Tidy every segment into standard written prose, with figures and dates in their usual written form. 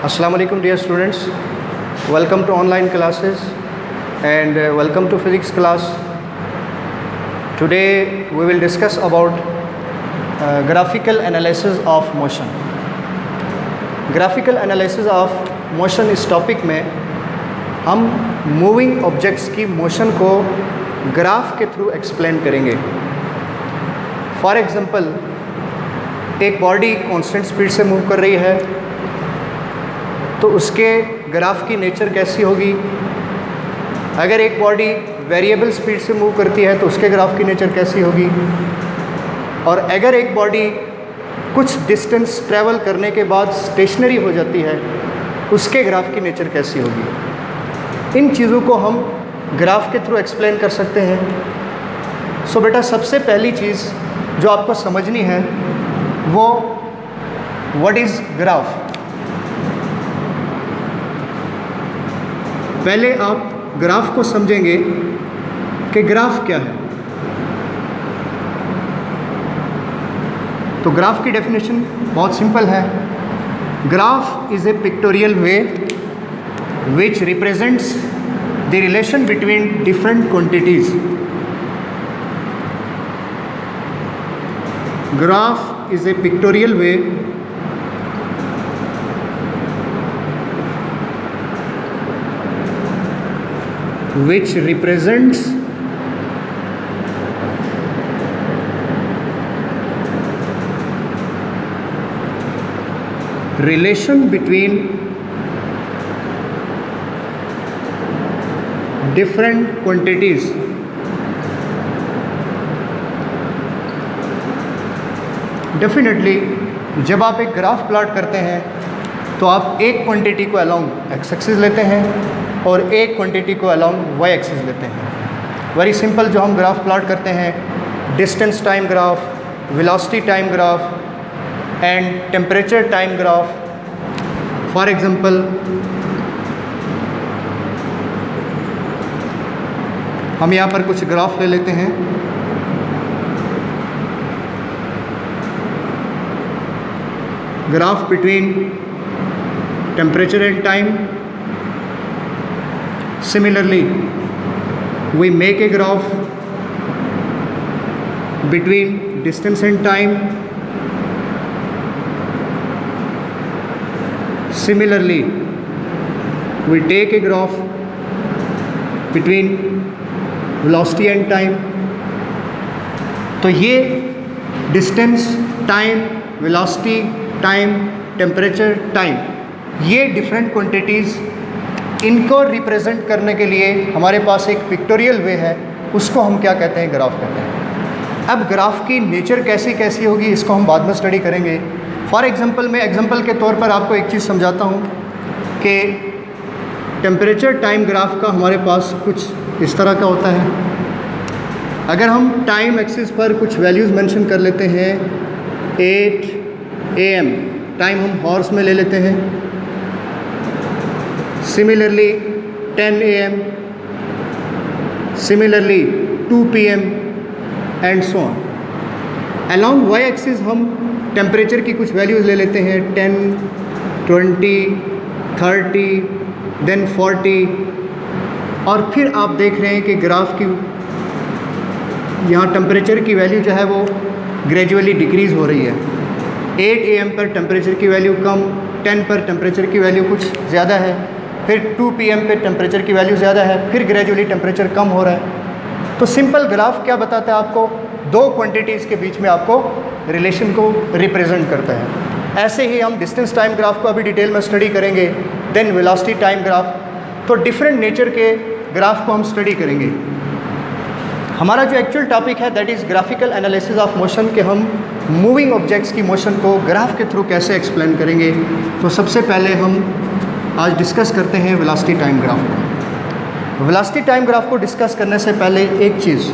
Assalamu alaikum dear students, welcome to online classes and welcome to physics class. Today we will discuss about graphical analysis of motion. Graphical analysis of motion इस topic में हम moving objects की motion को graph के through explain करेंगे. For example, एक body constant speed से move कर रही है तो उसके ग्राफ की नेचर कैसी होगी. अगर एक बॉडी वेरिएबल स्पीड से मूव करती है तो उसके ग्राफ की नेचर कैसी होगी. और अगर एक बॉडी कुछ डिस्टेंस ट्रैवल करने के बाद स्टेशनरी हो जाती है उसके ग्राफ की नेचर कैसी होगी. इन चीज़ों को हम ग्राफ के थ्रू एक्सप्लेन कर सकते हैं. सो बेटा, सबसे पहली चीज़ जो आपको समझनी है वो व्हाट इज़ ग्राफ. पहले आप ग्राफ को समझेंगे कि ग्राफ क्या है. तो ग्राफ की डेफिनेशन बहुत सिंपल है. Graph is A pictorial way which represents the relation between different quantities. Graph is A pictorial way which represents relation between different quantities. Definitely जब आप एक ग्राफ प्लॉट करते हैं तो आप एक क्वांटिटी को अलोंग एक्स एक्सिस लेते हैं और एक क्वांटिटी को अलोंग वाई एक्सिस लेते हैं. वेरी सिंपल जो हम ग्राफ प्लॉट करते हैं, distance time graph, velocity time graph and temperature time graph. For example, हम यहाँ पर कुछ ग्राफ ले लेते हैं. Graph between temperature and time. Similarly, we make a graph between distance and time. Similarly, we take a graph between velocity and time. तो ये distance, time, velocity, time, temperature, time, ये different quantities, इनको represent करने के लिए हमारे पास एक pictorial वे है. उसको हम क्या कहते हैं? ग्राफ कहते हैं. अब ग्राफ की नेचर कैसी कैसी होगी इसको हम बाद में स्टडी करेंगे. फॉर एग्जांपल, मैं एग्जांपल के तौर पर आपको एक चीज़ समझाता हूँ कि टेम्परेचर टाइम ग्राफ का हमारे पास कुछ इस तरह का होता है. अगर हम टाइम एक्सिस पर कुछ वैल्यूज़ मेंशन कर लेते हैं, 8 AM टाइम हम हॉर्स में ले लेते हैं. Similarly 10 AM, similarly 2 PM and so on. Along y axis हम टेम्परेचर की कुछ वैल्यूज़ ले लेते हैं, 10, 20, 30, then 40. और फिर आप देख रहे हैं कि ग्राफ की यहाँ टेम्परेचर की वैल्यू जो है वो ग्रेजुअली डिक्रीज़ हो रही है. 8 AM पर टेम्परेचर की वैल्यू कम, 10 पर टेम्परेचर की वैल्यू कुछ ज़्यादा है, फिर 2 PM पे टेम्परेचर की वैल्यू ज़्यादा है, फिर ग्रेजुअली टेम्परेचर कम हो रहा है. तो सिंपल ग्राफ क्या बताता है आपको? दो क्वांटिटीज़ के बीच में आपको रिलेशन को रिप्रेजेंट करता है. ऐसे ही हम डिस्टेंस टाइम ग्राफ को अभी डिटेल में स्टडी करेंगे. Then velocity time graph. तो डिफरेंट नेचर के ग्राफ को हम स्टडी करेंगे. हमारा जो एक्चुअल टॉपिक है that is graphical analysis of motion, के हम मूविंग ऑब्जेक्ट्स की मोशन को ग्राफ के थ्रू कैसे एक्सप्लेन करेंगे. तो सबसे पहले हम आज डिस्कस करते हैं वेलोसिटी टाइम ग्राफ को. वेलोसिटी टाइम ग्राफ को डिस्कस करने से पहले एक चीज़,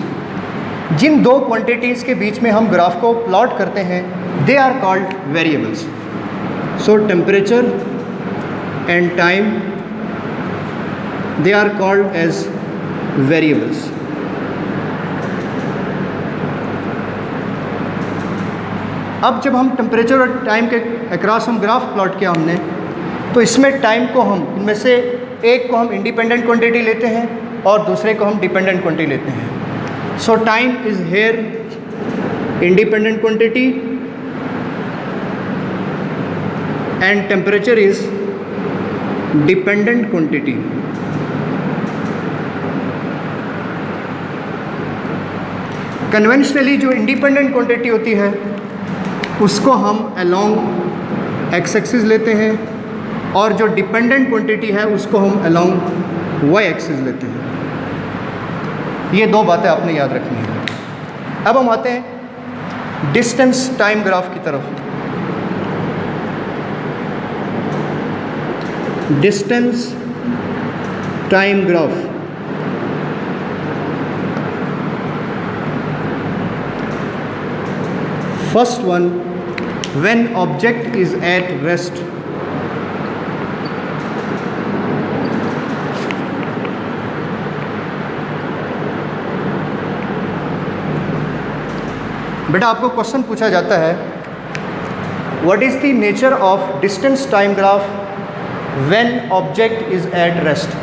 जिन दो क्वांटिटीज़ के बीच में हम ग्राफ को प्लॉट करते हैं they are called variables. So temperature and time, they are called as variables. अब जब हम टेम्परेचर और टाइम के अक्रॉस हम ग्राफ प्लॉट किया हमने, तो इसमें टाइम को हम इनमें से एक को हम इंडिपेंडेंट क्वांटिटी लेते हैं और दूसरे को हम डिपेंडेंट क्वांटिटी लेते हैं। सो time is here independent quantity and temperature is dependent quantity. Conventionally जो इंडिपेंडेंट क्वांटिटी होती है उसको हम अलोंग एक्स एक्सिस लेते हैं और जो डिपेंडेंट क्वांटिटी है उसको हम अलोंग वाई एक्सिस लेते हैं। ये दो बातें आपने याद रखनी है। अब हम आते हैं डिस्टेंस टाइम ग्राफ की तरफ। Distance time graph first one, when object is at rest, बेटा आपको क्वेश्चन पूछा जाता है what is the nature of distance time graph when object is eight rest.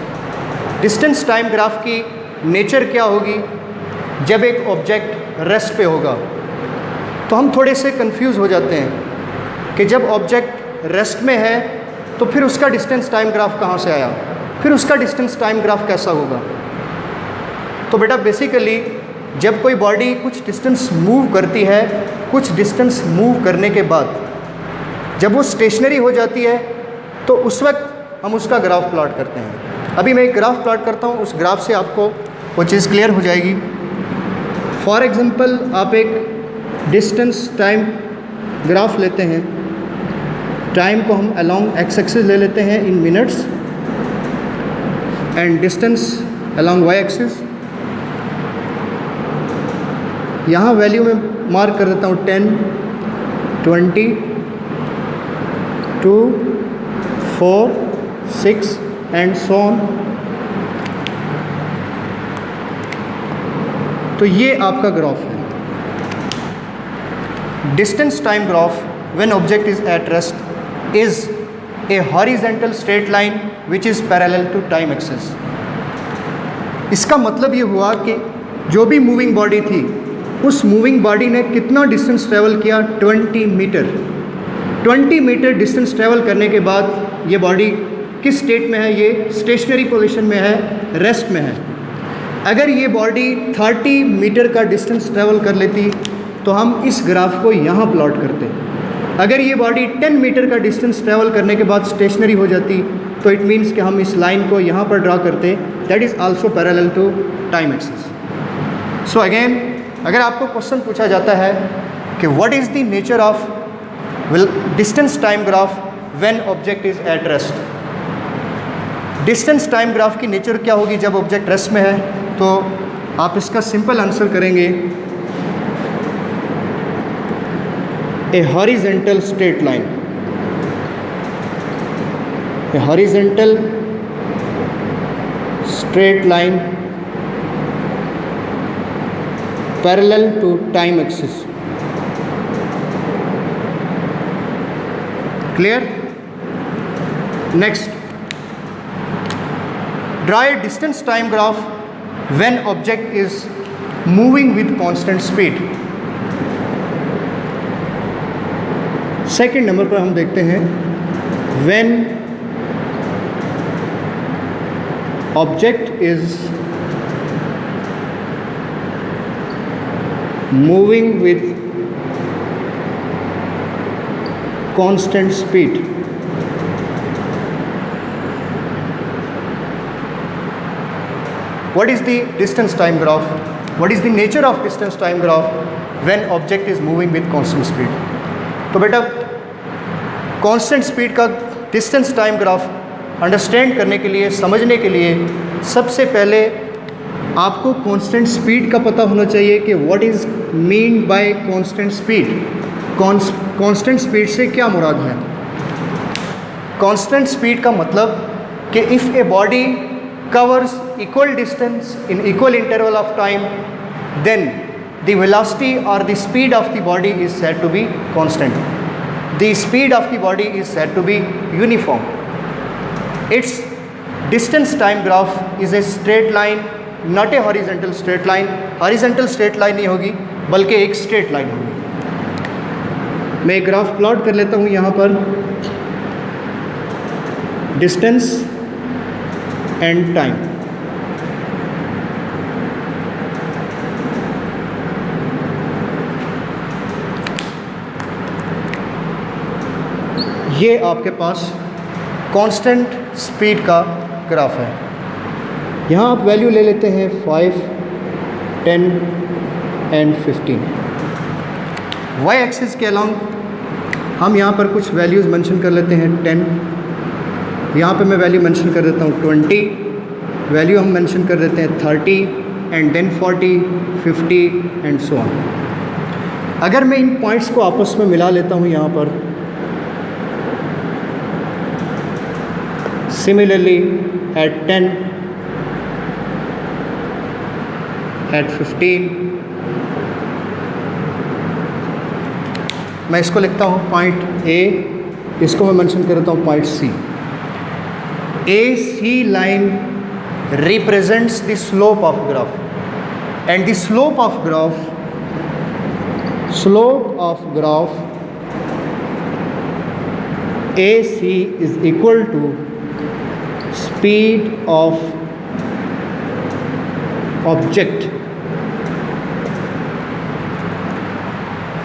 Distance time graph की नेचर क्या होगी जब एक ऑब्जेक्ट रेस्ट पे होगा। तो हम थोड़े से कंफ्यूज हो जाते हैं कि जब ऑब्जेक्ट रेस्ट में है तो फिर उसका डिस्टेंस टाइम ग्राफ कहाँ से आया, फिर उसका डिस्टेंस टाइम ग्राफ कैसा होगा। तो बेटा बेसिकली जब कोई बॉडी कुछ डिस्टेंस मूव करती है, कुछ डिस्टेंस मूव करने के बाद जब वो स्टेशनरी हो जाती है तो उस वक्त हम उसका ग्राफ प्लॉट करते हैं। अभी मैं एक ग्राफ प्लॉट करता हूँ, उस ग्राफ से आपको वो चीज़ क्लियर हो जाएगी। फॉर एग्ज़ाम्पल आप एक डिस्टेंस टाइम ग्राफ लेते हैं। टाइम को हम अलोंग एक्स एक्सिस ले लेते हैं in minutes and distance along Y axis. यहाँ वैल्यू में मार्क कर देता हूँ 10, 20, 2, 4, 6 एंड सो ऑन। तो ये आपका ग्राफ है। Distance time graph when object is at rest is a horizontal straight line which is parallel to time axis। इसका मतलब ये हुआ कि जो भी मूविंग बॉडी थी उस मूविंग बॉडी ने कितना डिस्टेंस ट्रेवल किया, 20 मीटर। 20 मीटर डिस्टेंस ट्रेवल करने के बाद ये बॉडी किस स्टेट में है, ये स्टेशनरी पोजीशन में है, रेस्ट में है। अगर ये बॉडी 30 मीटर का डिस्टेंस ट्रेवल कर लेती तो हम इस ग्राफ को यहाँ प्लॉट करते। अगर ये बॉडी 10 मीटर का डिस्टेंस ट्रैवल करने के बाद स्टेशनरी हो जाती तो इट मीन्स कि हम इस लाइन को यहाँ पर ड्रा करते, that is also parallel to time axis. So again अगर आपको क्वेश्चन पूछा जाता है कि what is the nature of distance time graph when object is at rest, distance time graph की नेचर क्या होगी जब ऑब्जेक्ट रेस्ट में है, तो आप इसका सिंपल आंसर करेंगे a horizontal straight line, a horizontal straight line parallel to time axis। Clear? Next, draw a distance time graph when object is moving with constant speed। Second number पर हम देखते हैं when object is moving with constant speed. What is the distance time graph, what is the nature of distance time graph when object is moving with constant speed. तो बेटा constant speed का distance time graph understand करने के लिए, समझने के लिए सबसे पहले आपको कांस्टेंट स्पीड का पता होना चाहिए कि what is mean by constant speed. Constant speed से क्या मुराद है। कांस्टेंट स्पीड का मतलब कि if a body covers equal distance in equal interval of time then the velocity or the speed of the body is said to be constant, the speed of the body is said to be uniform। Its distance time graph is a straight line, not a horizontal straight line. Horizontal straight line नहीं होगी बल्कि एक straight line होगी। मैं एक graph plot कर लेता हूँ यहाँ पर, डिस्टेंस एंड टाइम। ये आपके पास कांस्टेंट स्पीड का ग्राफ है। यहाँ आप वैल्यू ले लेते हैं 5, 10 एंड 15। वाई एक्सिस के अलॉन्ग हम यहाँ पर कुछ वैल्यूज़ मेंशन कर लेते हैं। 10, यहाँ पे मैं वैल्यू मेंशन कर देता हूँ 20, वैल्यू हम मेंशन कर देते हैं 30 and then 40, 50 and so on. अगर मैं इन पॉइंट्स को आपस में मिला लेता हूँ यहाँ पर, सिमिलरली एट 10, एट 15, मैं इसको लिखता हूँ पॉइंट ए, इसको मैं मेंशन कर देता हूँ point C. A C line represents the slope of graph and the slope of graph A C is equal to speed of object.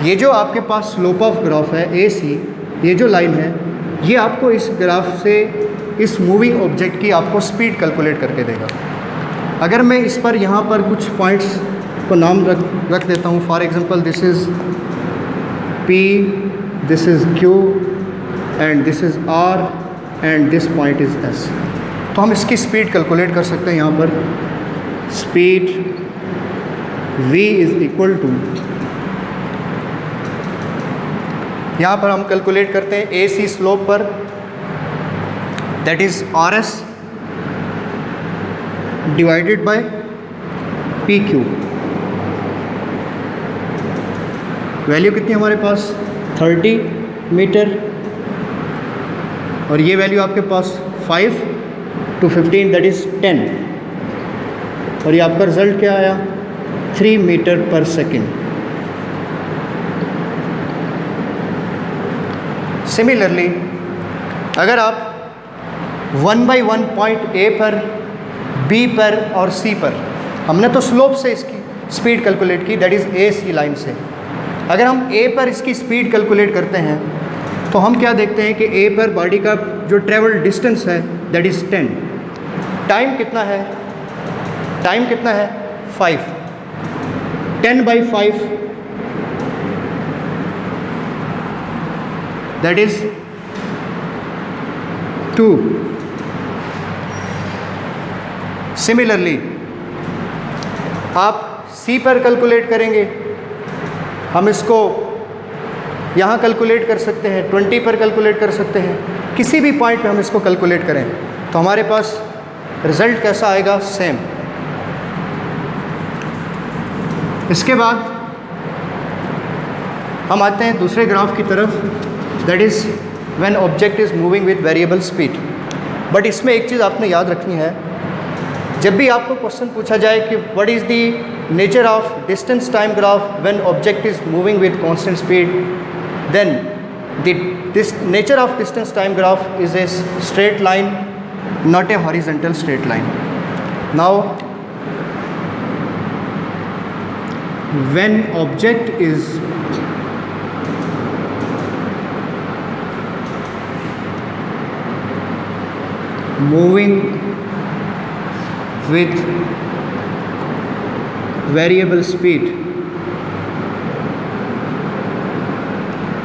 ये जो आपके पास स्लोप ऑफ ग्राफ है ए सी, ये जो लाइन है, ये आपको इस ग्राफ से इस मूविंग ऑब्जेक्ट की आपको स्पीड कैलकुलेट करके देगा। अगर मैं इस पर यहाँ पर कुछ पॉइंट्स को नाम रख देता हूँ, for example this is P, this is Q and this is R and this point is S, तो हम इसकी स्पीड कैलकुलेट कर सकते हैं। यहाँ पर speed V is equal to, यहाँ पर हम कैलकुलेट करते हैं ए सी स्लोप पर, that is RS divided by PQ। Value कितनी हमारे पास 30 मीटर, और ये वैल्यू आपके पास 5 to 15 दैट इज़ 10, और ये आपका रिजल्ट क्या आया 3 मीटर पर सेकेंड। सिमिलरली अगर आप 1 by 1 पॉइंट ए पर, बी पर और सी पर, हमने तो स्लोप से इसकी स्पीड कैलकुलेट की, that is A C line से। अगर हम ए पर इसकी स्पीड कैलकुलेट करते हैं तो हम क्या देखते हैं कि ए पर बॉडी का जो ट्रेवल डिस्टेंस है दैट इज़ 10। टाइम कितना है, 5। 10 by 5 दैट इज़ 2। सिमिलरली आप सी पर कैलकुलेट करेंगे, हम इसको यहाँ कैलकुलेट कर सकते हैं, 20 पर कैलकुलेट कर सकते हैं, किसी भी पॉइंट पे हम इसको कैलकुलेट करें तो हमारे पास रिज़ल्ट कैसा आएगा, सेम। इसके बाद हम आते हैं दूसरे ग्राफ की तरफ, that is when object is moving with variable speed. But इसमें एक चीज़ आपने याद रखनी है, जब भी आपको क्वेश्चन पूछा जाए कि what is the nature of distance time graph when object is moving with constant speed, then this nature of distance time graph is a straight line, not a horizontal straight line. Now when object is moving with variable speed,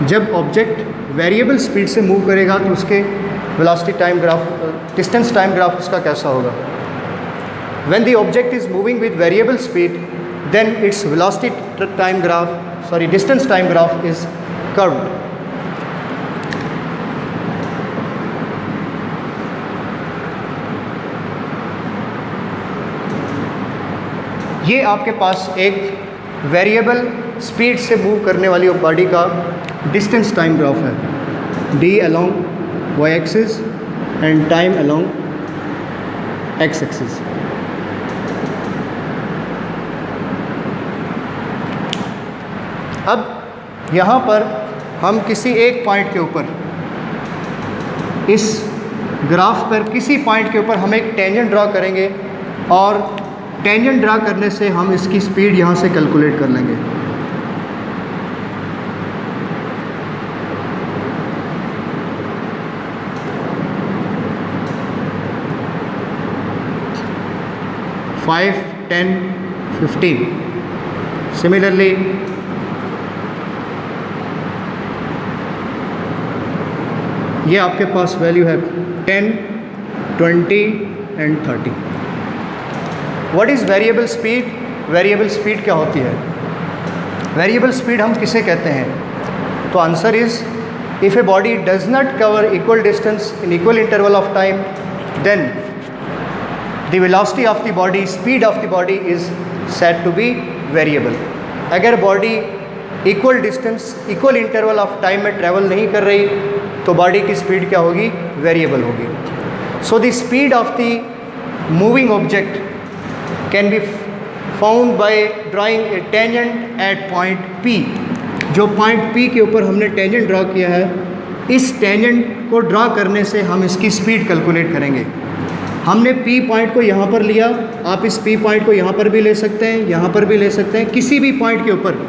जब object variable speed से move करेगा तो उसके velocity time graph, distance time graph उसका कैसा होगा। When the object is moving with variable speed, then its velocity time graph, distance time graph is curved. ये आपके पास एक वेरिएबल स्पीड से मूव करने वाली बॉडी का डिस्टेंस टाइम ग्राफ है, d along y axis and time along x-axis. अब यहाँ पर हम किसी एक पॉइंट के ऊपर, इस ग्राफ पर किसी पॉइंट के ऊपर हम एक टेंजेंट ड्रा करेंगे और टेंजेंट ड्रा करने से हम इसकी स्पीड यहाँ से कैलकुलेट कर लेंगे। फाइव 10 15 सिमिलरली ये आपके पास वैल्यू है 10 20 and 30। What is variable speed? Variable speed क्या होती है? वेरिएबल स्पीड हम किसे कहते हैं? तो answer is if a body does not cover equal distance in equal interval of time then the velocity of the body, speed of the body is said to be variable. अगर body equal distance equal interval of time में travel नहीं कर रही तो body की speed क्या होगी? Variable होगी। So the speed of the moving object can be found by drawing A tangent at point P। जो पॉइंट P के ऊपर हमने टेंजेंट ड्रा किया है, इस टेंजेंट को ड्रा करने से हम इसकी स्पीड कैलकुलेट करेंगे। हमने P पॉइंट को यहाँ पर लिया, आप इस P पॉइंट को यहाँ पर भी ले सकते हैं, यहाँ पर भी ले सकते हैं, किसी भी पॉइंट के ऊपर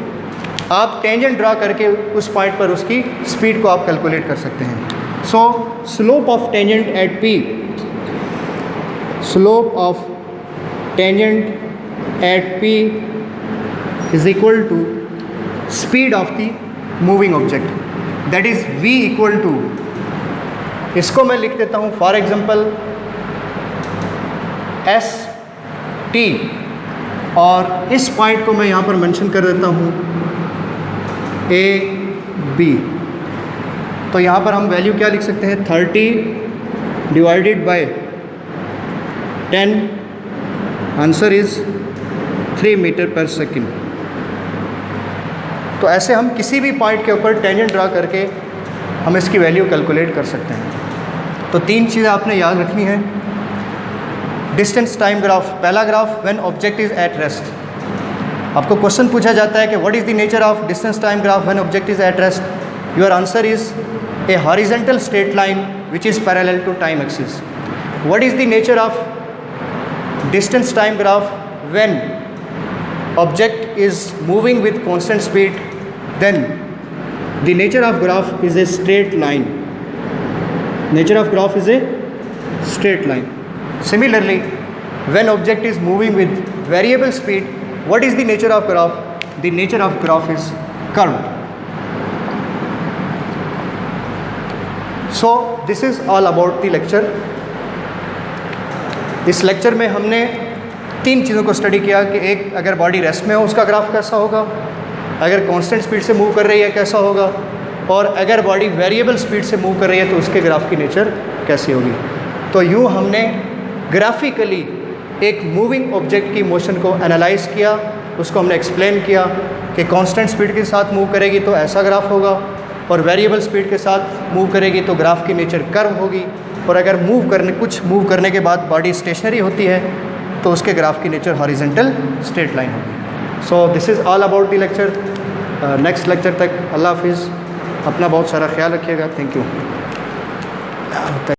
आप टेंजेंट ड्रा करके उस पॉइंट पर उसकी स्पीड को आप कैलकुलेट कर सकते हैं। So slope of tangent at P, slope of tangent at P is equal to speed of the moving object, that is V equal to, इसको मैं लिख देता हूँ फॉर एग्जांपल ST, और इस पॉइंट को मैं यहाँ पर मेंशन कर देता हूँ AB। तो यहाँ पर हम वैल्यू क्या लिख सकते हैं? 30 divided by 10, answer is 3 meter per second. तो ऐसे हम किसी भी पॉइंट के ऊपर टेंजेंट ड्रा करके हम इसकी वैल्यू कैलकुलेट कर सकते हैं। तो 3 चीज़ें आपने याद रखनी है। डिस्टेंस टाइम ग्राफ, पहला graph when object is at rest. आपको क्वेश्चन पूछा जाता है कि what is the nature of distance time graph when object is at rest. Your answer is a horizontal straight line which is parallel to time axis. What is the nature of distance time graph when object is moving with constant speed? Then the nature of graph is a straight line. Nature of graph is A straight line. Similarly, when object is moving with variable speed, what is the nature of graph? The nature of graph is curved. So this is all about the lecture. इस lecture में हमने 3 चीज़ों को study किया कि एक, अगर body rest में हो उसका ग्राफ कैसा होगा, अगर कांस्टेंट स्पीड से मूव कर रही है कैसा होगा, और अगर बॉडी वेरिएबल स्पीड से मूव कर रही है तो उसके ग्राफ की नेचर कैसी होगी। तो यूँ हमने ग्राफिकली एक मूविंग ऑब्जेक्ट की मोशन को एनालाइज किया, उसको हमने एक्सप्लेन किया कि कांस्टेंट स्पीड के साथ मूव करेगी तो ऐसा ग्राफ होगा, और वेरिएबल स्पीड के साथ मूव करेगी तो ग्राफ की नेचर कर्व होगी, और अगर कुछ मूव करने के बाद बॉडी स्टेशनरी होती है तो उसके ग्राफ की नेचर हॉरिजॉन्टल स्ट्रेट लाइन होगी। So this is all about the lecture. Next lecture तक अल्लाह हाफिज़, अपना बहुत सारा ख्याल रखिएगा। Thank you.